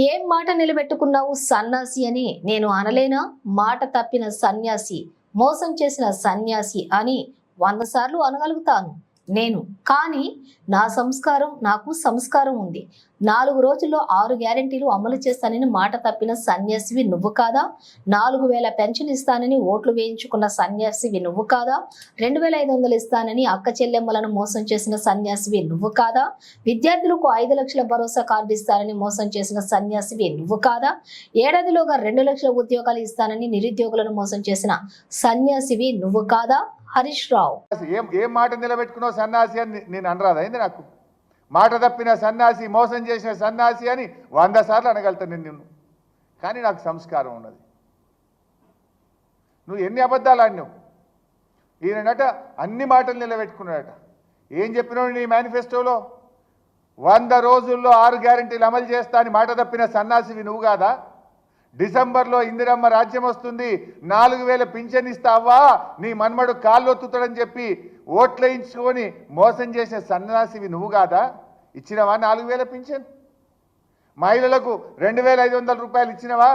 ఏం మాట నిలబెట్టుకున్నావు సన్యాసి అని నేను అనలేనా? మాట తప్పిన సన్యాసి, మోసం చేసిన సన్యాసి అని 100 సార్లు అనగలుగుతాను నేను. కానీ నాకు సంస్కారం ఉంది. 4 రోజుల్లో 6 గ్యారెంటీలు అమలు చేస్తానని మాట తప్పిన సన్యాసివి నువ్వు కాదా? 4000 పెన్షన్ ఇస్తానని ఓట్లు వేయించుకున్న సన్యాసివి నువ్వు కాదా? 2500 ఇస్తానని అక్క చెల్లెమ్మలను మోసం చేసిన సన్యాసివి నువ్వు కాదా? విద్యార్థులకు 5 లక్షల భరోసా కార్డు ఇస్తానని మోసం చేసిన సన్యాసివి నువ్వు కాదా? ఏడాదిలోగా 2 లక్షల ఉద్యోగాలు ఇస్తానని నిరుద్యోగులను మోసం చేసిన సన్యాసివి నువ్వు కాదా? హరీష్ రావు. ఏం మాట నిలబెట్టుకున్నావు సన్యాసి అని నేను అనరాదు అయింది. నాకు మాట తప్పిన సన్యాసి, మోసం చేసిన సన్యాసి అని 100 సార్లు అనగలుగుతాను నిన్ను. కానీ నాకు సంస్కారం ఉన్నది. నువ్వు ఎన్ని అబద్ధాలు ఆడినావు. ఈయనట అన్ని మాటలు నిలబెట్టుకున్నాడట. ఏం చెప్పినావు నీ మేనిఫెస్టోలో? 100 రోజుల్లో 6 గ్యారెంటీలు అమలు చేస్తా అని మాట తప్పిన సన్యాసివి నువ్వు కాదా? డిసెంబర్లో ఇందిరమ్మ రాజ్యం వస్తుంది, 4000 పింఛన్ ఇస్తావా, నీ మన్మడు కాళ్ళొత్తుతాడని చెప్పి ఓట్లేయించుకొని మోసం చేసిన సన్యాసివి నువ్వు కాదా? ఇచ్చినవా 4000 పింఛన్? మహిళలకు 2500 రూపాయలు ఇచ్చినవా?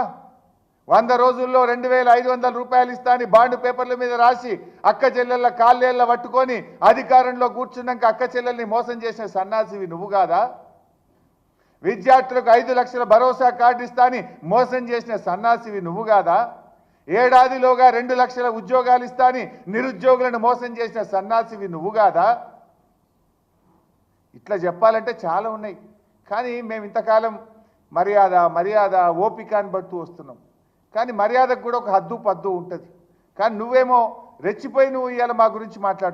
100 రోజుల్లో 2500 రూపాయలు ఇస్తా అని బాండ్ పేపర్ల మీద రాసి అక్క చెల్లెళ్ళ కాళ్ళేళ్ళ పట్టుకొని అధికారంలో కూర్చున్నాక అక్క చెల్లెల్ని మోసం చేసిన సన్యాసివి నువ్వు కాదా? విద్యార్థులకు 5 లక్షల భరోసా కార్డు ఇస్తా అని మోసం చేసిన సన్యాసివి నువ్వు కాదా? ఏడాదిలోగా 2 లక్షల ఉద్యోగాలు ఇస్తా అని నిరుద్యోగులను మోసం చేసిన సన్యాసివి నువ్వు కాదా? ఇట్లా చెప్పాలంటే చాలా ఉన్నాయి. కానీ మేము ఇంతకాలం మర్యాద ఓపిక అని పడుతూ వస్తున్నాం. కానీ మర్యాదకు కూడా ఒక హద్దు పద్దు ఉంటుంది. కానీ నువ్వేమో రెచ్చిపోయి నువ్వు ఇవాళ మా గురించి మాట్లాడుతున్నావు.